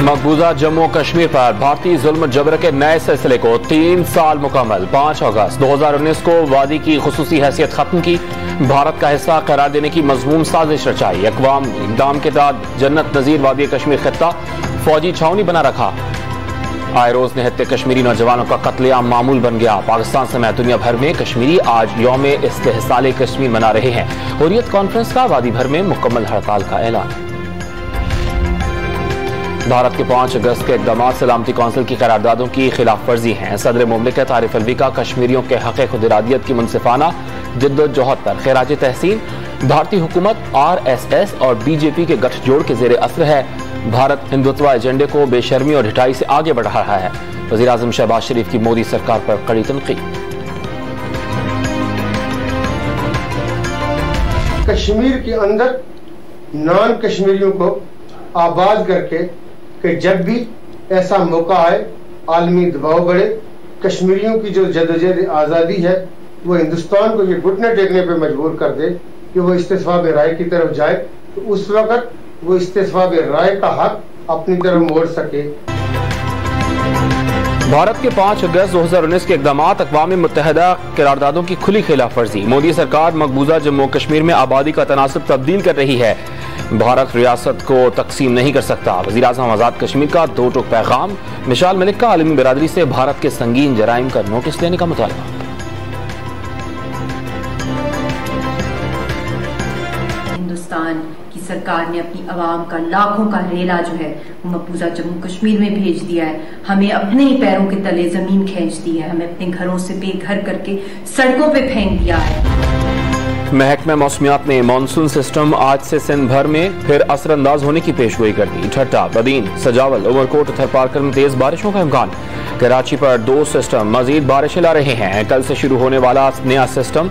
मकबूजा जम्मू कश्मीर पर भारतीय जुल्म जबर के नए सिलसिले को 3 साल मुकम्मल। 5 अगस्त 2019 को वादी की खुसूसी हैसियत खत्म की, भारत का हिस्सा करार देने की मजमूम साजिश रचाई। अक़वाम इक़दाम के तहत जन्नत नजीर वादी कश्मीर खित्ता फौजी छावनी बना रखा। आए रोज निहत्ते कश्मीरी नौजवानों का कत्लेआम मामूल बन गया। पाकिस्तान समेत दुनिया भर में कश्मीरी आज यौम इस्तेहसाल कश्मीर मना रहे हैं। हुर्रियत कॉन्फ्रेंस का वादी भर में मुकम्मल हड़ताल का ऐलान। भारत के 5 अगस्त के इक़दाम सलामती कौंसिल की करारदादों की खिलाफ वर्जी हैं। सदर मुमलिकत आरिफ अलवी का कश्मीरियों के हक़ खुदइरादियत की मुनसिफाना जिद्दोजहद पर खिराज तहसीन। भारतीय हुकूमत RSS और BJP के गठजोड़ के ज़ेर असर है। भारत हिंदुत्व एजेंडे को बेशर्मी और ढिठाई से आगे बढ़ा रहा है। वज़ीर आज़म शहबाज शरीफ की मोदी सरकार पर कड़ी तनकीद। कश्मीर के अंदर नॉन कश्मीरियों को आबाद करके कि जब भी ऐसा मौका आए आलमी दबाव बढ़े, कश्मीरियों की जो जदोजहद आज़ादी है वो हिंदुस्तान को ये घुटने टेकने पे मजबूर कर दे कि वो इस्तिस्वाब राय की तरफ जाए, तो उस वक्त वो इस्तिस्वाब राय का हक अपनी तरफ मोड़ सके। भारत के 5 अगस्त 2019 के इक़दाम अक़वाम मुत्तहिदा करारदादों की खुली खिलाफ वर्जी। मोदी सरकार मकबूजा जम्मू कश्मीर में आबादी का तनासब तब्दील कर रही है। भारत रियासत को तकसीम नहीं कर सकता। वज़ीर आज़म आज़ाद कश्मीर का 2 टूक पैगाम। मिशाल मलिक का आलमी बिरादरी से भारत के संगीन जराइम का नोटिस देने का मुतालबा। हिंदुस्तान की सरकार ने अपनी आवाम का लाखों का रेला जो है वो मकबूजा जम्मू कश्मीर में भेज दिया है। हमें अपने ही पैरों के तले जमीन खींच दी है, हमें अपने घरों से बेघर करके सड़कों पे फेंक दिया है। महकमा मौसमियात ने मानसून सिस्टम आज से सिंध भर में फिर असरअंदाज होने की पेशगोई कर दी। ठट्टा, बदीन, सजावल, उमरकोट, थरपारकर में तेज बारिशों का इम्कान। कराची पर 2 सिस्टम मजीद बारिशें ला रहे हैं। कल से शुरू होने वाला नया सिस्टम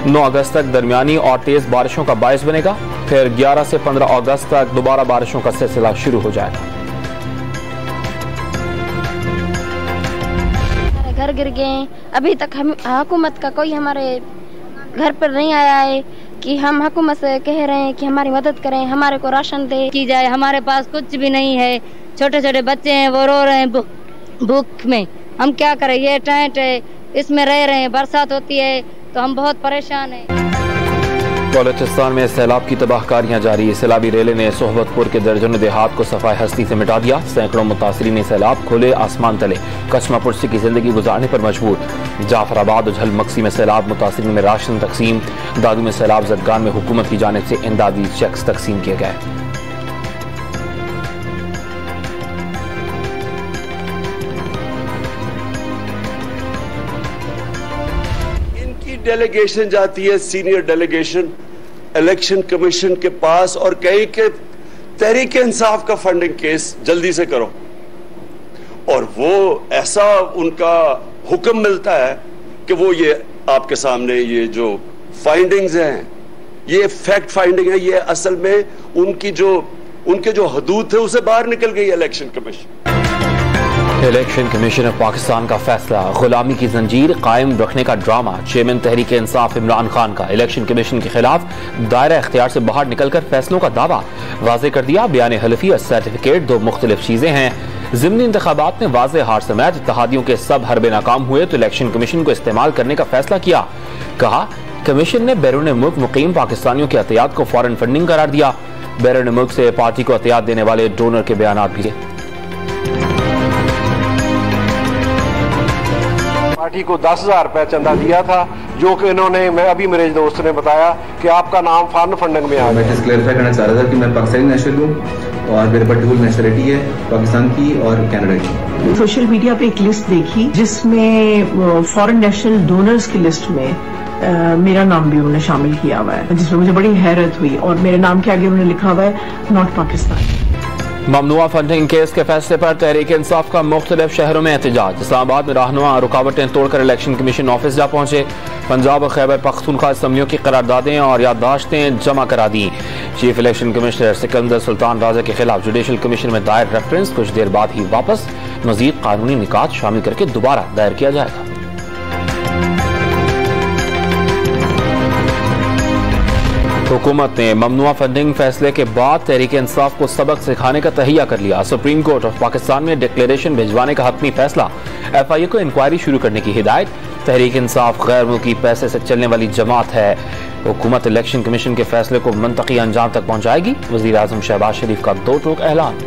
9 अगस्त तक दरमियानी और तेज बारिशों का बायस बनेगा। फिर 11 से 15 अगस्त तक दोबारा बारिशों का सिलसिला शुरू हो जाएगा। घर गिर गए, अभी तक हम हुकूमत का कोई हमारे घर पर नहीं आया है कि हम हुकूमत से कह रहे हैं कि हमारी मदद करें, हमारे को राशन दे की जाए। हमारे पास कुछ भी नहीं है, छोटे छोटे बच्चे हैं वो रो रहे हैं भूख में। हम क्या करें, ये टेंट है इसमें रह रहे हैं, बरसात होती है तो हम बहुत परेशान हैं। बलोचिस्तान में सैलाब की तबाहकारियां जारी। सैलाबी रेले ने सोहबतपुर के दर्जनों देहात को सफाई हस्ती से मिटा दिया। सैकड़ों मुतासरीन सैलाब खुले आसमान तले कचमा पुरसी की जिंदगी गुजारने पर मजबूर। जाफराबाद और झलमक्सी में सैलाब मुतासरीन में राशन तकसीम। दादू में सैलाब जदगान में हुकूमत की जानिब से इमदादी चेक्स तकसीम किए गए। डेलीगेशन जाती है, सीनियर डेलीगेशन इलेक्शन कमीशन के पास और कहीं के तहरीक इंसाफ का फंडिंग केस जल्दी से करो, और वो ऐसा उनका हुक्म मिलता है कि वो ये आपके सामने ये जो फाइंडिंग्स हैं ये फैक्ट फाइंडिंग है, ये असल में उनके जो हदूद थे उसे बाहर निकल गई election commission. Election commission of Pakistan का फैसला, गुलामी की जंजीर कायम रखने का ड्रामा। चेयरमैन तहरीक इंसाफ इमरान खान का इलेक्शन कमीशन के खिलाफ दायरा इख्तियार से बाहर निकलकर फैसलों का दावा वाज़े कर दिया। बयान हलफी और सर्टिफिकेट 2 मुख्तलिफ चीजें हैं। ज़िमनी इंतखाबात में वाज़े हार समेत इत्तेहादियों के सब हरबे नाकाम हुए तो इलेक्शन कमीशन को इस्तेमाल करने का फैसला किया। कहा, कमीशन ने बैरून मुल्क मुकीम पाकिस्तानियों के एहतियात को फौरन फंडिंग करार दिया। बैरून मुल्क से पार्टी को एहतियात देने वाले डोनर के बयान भी। पार्टी को 10,000 रुपए चंदा दिया था, जो कि इन्होंने, मैं अभी मेरे दोस्त ने बताया कि आपका नाम फॉरेन फंडिंग में आ गया। मैं क्लैरिफाई करना चाह रहा था कि मैं पाकिस्तानी नेशनल हूँ और मेरे पास डबल नेशनलिटी है, पाकिस्तान की और कनाडा की। सोशल मीडिया पे एक लिस्ट देखी जिसमें फॉरेन नेशनल डोनर्स की लिस्ट में मेरा नाम भी उन्होंने शामिल किया हुआ है, जिसमें मुझे बड़ी हैरत हुई। और मेरे नाम के आगे उन्होंने लिखा हुआ है नॉट पाकिस्तान। ममनुआ फंडिंग केस के फैसले पर तहरीक इंसाफ का मुख्तलिफ शहरों में एहतजाज। इस्लामाबाद में रहनुमा रुकावटें तोड़कर इलेक्शन कमीशन ऑफिस जा पहुंचे। पंजाब और खैबर पख्तूनख्वा असम्बलियों की करारदादें और याददाश्तें जमा करा दी। Chief election commissioner Sikandar Sultan Raja के खिलाफ जुडिशल कमीशन में दायर रेफरेंस कुछ देर बाद ही वापस। मजीद कानूनी निकात शामिल करके दोबारा दायर किया जाएगा। हुकूमत ने ममनुआ फंडिंग फैसले के बाद तहरीक इंसाफ को सबक सिखाने का तहिया कर लिया। सुप्रीम कोर्ट ऑफ पाकिस्तान में डिक्लेरेशन भिजवाने का हतमी फैसला। FIA को इंक्वायरी शुरू करने की हिदायत। तहरीक इंसाफ गैर मुल्की पैसे से चलने वाली जमात है। हुकूमत इलेक्शन कमीशन के फैसले को मंतकी अंजाम तक पहुंचाएगी। वजीर आजम शहबाज शरीफ का दो टोक ऐलान।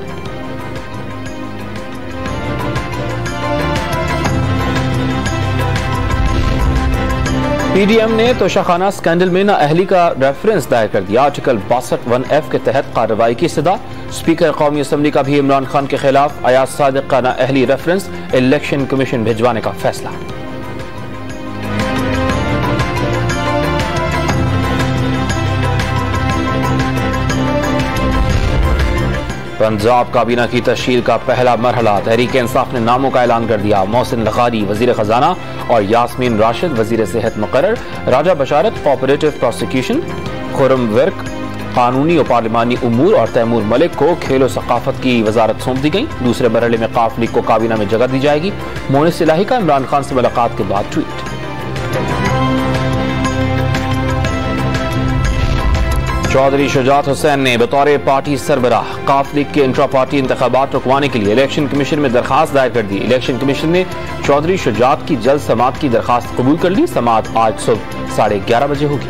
PDM ने तोशाखाना स्कैंडल में नाअहली का रेफरेंस दायर कर दिया। आर्टिकल 62(1)F के तहत कार्रवाई की सदा। स्पीकर कौमी असम्बली का भी इमरान खान के खिलाफ अयाज सादिक का नाअहली रेफरेंस इलेक्शन कमीशन भिजवाने का फैसला। पंजाब काबीना की तश्कील का पहला मरहला। तहरीक इंसाफ ने नामों का ऐलान कर दिया। मोहसिन लखारी वजीर खजाना और यास्मीन राशिद वजीर सेहत मुकर्रर। राजा बशारत कोऑपरेटिव प्रोसिक्यूशन, खुरम विर्क कानूनी और पार्लिमानी उमूर और तैमूर मलिक को खेल और सकाफत की वजारत सौंप दी गई। दूसरे मरहले में काफ लीग को काबीना में जगह दी जाएगी। मोनिस इलाही का इमरान खान से मुलाकात के बाद ट्वीट। चौधरी शुजात हुसैन ने बतौर पार्टी सरबराह काफ लीग के इंट्रा पार्टी इंतखाबात रुकवाने के लिए इलेक्शन कमीशन में दरखास्त दायर कर दी। इलेक्शन कमीशन ने चौधरी शुजात की जल्द समाअत की दरखास्त कबूल कर ली। समाअत आज सुबह 11:30 बजे होगी।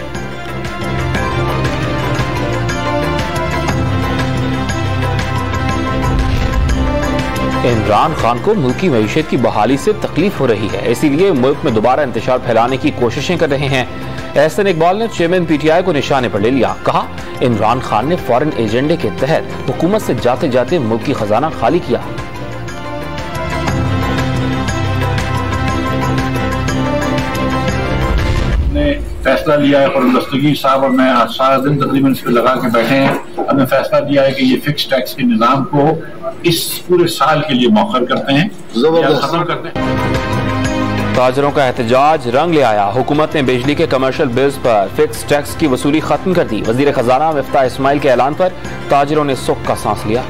इमरान खान को मुल्की मईशत की बहाली से तकलीफ हो रही है, इसीलिए मुल्क में दोबारा इंतशार फैलाने की कोशिशें कर रहे हैं। एहसन इकबाल ने चेयरमैन PTI को निशाने पर ले लिया। कहा, इमरान खान ने फॉरेन एजेंडे के तहत हुकूमत से जाते जाते मुल्क की खजाना खाली किया। फैसला लिया है और दस्तगीर साहब और मैं सारा दिन तकरीबन इस पर लगा के बैठे हैं। हमने फैसला दिया है कि ये फिक्स टैक्स के निजाम को इस पूरे साल के लिए मौखर करते हैं, खत्म करते हैं। ताजरों का एहतजाज रंग ले आया। हुकूमत ने बिजली के कमर्शियल बिल्स पर फिक्स टैक्स की वसूली खत्म कर दी। वजीर खजाना मिफ्ताह इस्माइल के ऐलान पर ताजरों ने सुख का सांस लिया।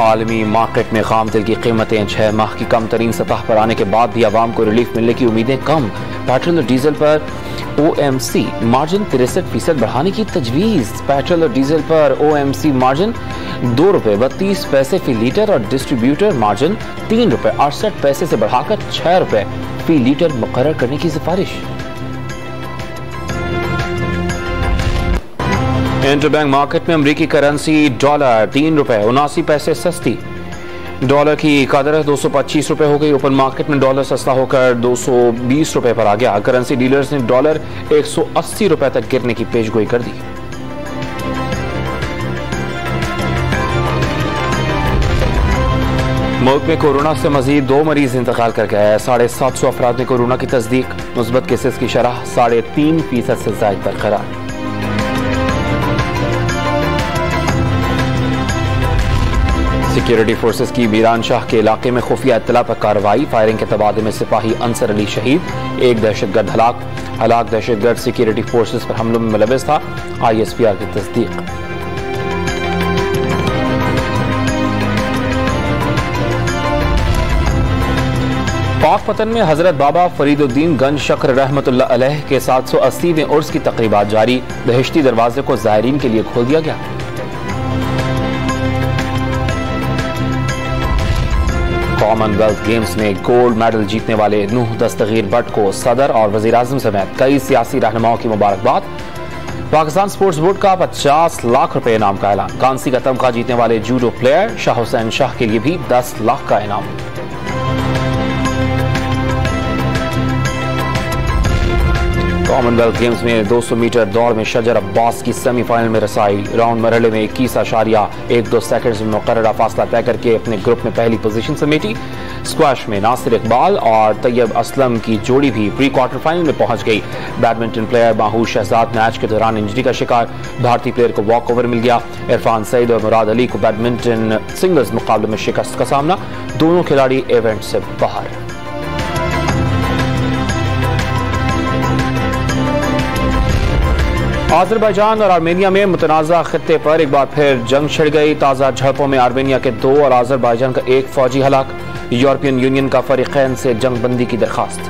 आलमी मार्केट में खाम तेल की कीमतें 6 माह की कम तरीन सतह पर आने के बाद भी आवाम को रिलीफ मिलने की उम्मीदें कम। पेट्रोल और डीजल पर OMC मार्जिन 63% बढ़ाने की तजवीज। पेट्रोल और डीजल पर OMC मार्जिन ₹2.32 फी लीटर और डिस्ट्रीब्यूटर मार्जिन ₹3.68 से बढ़ाकर ₹6 फी लीटर मुकर्रर करने की सिफारिश। इंटरबैंक मार्केट में अमरीकी करेंसी डॉलर ₹3.79 सस्ती। डॉलर की कदर ₹225 हो गई। ओपन मार्केट में डॉलर सस्ता होकर ₹220 पर आ गया। करेंसी डीलर्स ने डॉलर ₹180 तक गिरने की पेशगोई कर दी। मुल्क में कोरोना से मजीद 2 मरीज इंतकाल कर गए। 750 अफराद में कोरोना की तस्दीक। मुस्बत केसेस की शरह 3.5% से ज्यादा बरकरार। सिक्योरिटी फोर्सेस की मीरान शाह के इलाके में खुफिया इत्तला पर कार्रवाई। फायरिंग के तबादले में सिपाही अंसर अली शहीद। एक दहशतगर्द हलाक दहशतगर्द सिक्योरिटी फोर्सेस पर हमलों में मुलविस था। ISPR की तस्दीक। पाक पतन में हजरत बाबा फरीदुद्दीन गंज शक्र रहमतुल्लाह अलैह के 780वें उर्स की तकरीबात जारी। बहिश्ती दरवाजे को ज़ायरीन के लिए खोल दिया गया। कॉमनवेल्थ गेम्स में गोल्ड मेडल जीतने वाले नूह दस्तगीर भट्ट को सदर और वजीर आजम समेत कई सियासी रहनुमाओं की मुबारकबाद। पाकिस्तान स्पोर्ट्स बोर्ड का 50 लाख रुपए इनाम का ऐलान। कांसी का तमगा जीतने वाले जूडो प्लेयर शाह हुसैन शाह के लिए भी 10 लाख का इनाम। कॉमनवेल्थ गेम्स में 200 मीटर दौड़ में शजर अब्बास की सेमीफाइनल में रसाई। राउंड मरहले में 21.12 सेकंड्स में मुकर्ररा फासला तय करके अपने ग्रुप में पहली पोजीशन समेटी। स्क्वैश में नासिर इकबाल और तैयब असलम की जोड़ी भी प्री क्वार्टर फाइनल में पहुंच गई। Badminton player Mahur Shahzad match के दौरान इंजरी का शिकार। भारतीय प्लेयर को वॉक ओवर मिल गया। इरफान सईद और मुराद अली को बैडमिंटन सिंगल्स मुकाबले में शिकस्त का सामना। दोनों खिलाड़ी इवेंट से बाहर। आज़रबाईजान और आर्मेनिया में मुतनाज़ा खित्ते पर एक बार फिर जंग छिड़ गई। ताज़ा झड़पों में आर्मेनिया के 2 और आज़रबाईजान का 1 फौजी हलाक। यूरोपियन यूनियन का फरीकैन से जंग बंदी की दरखास्त।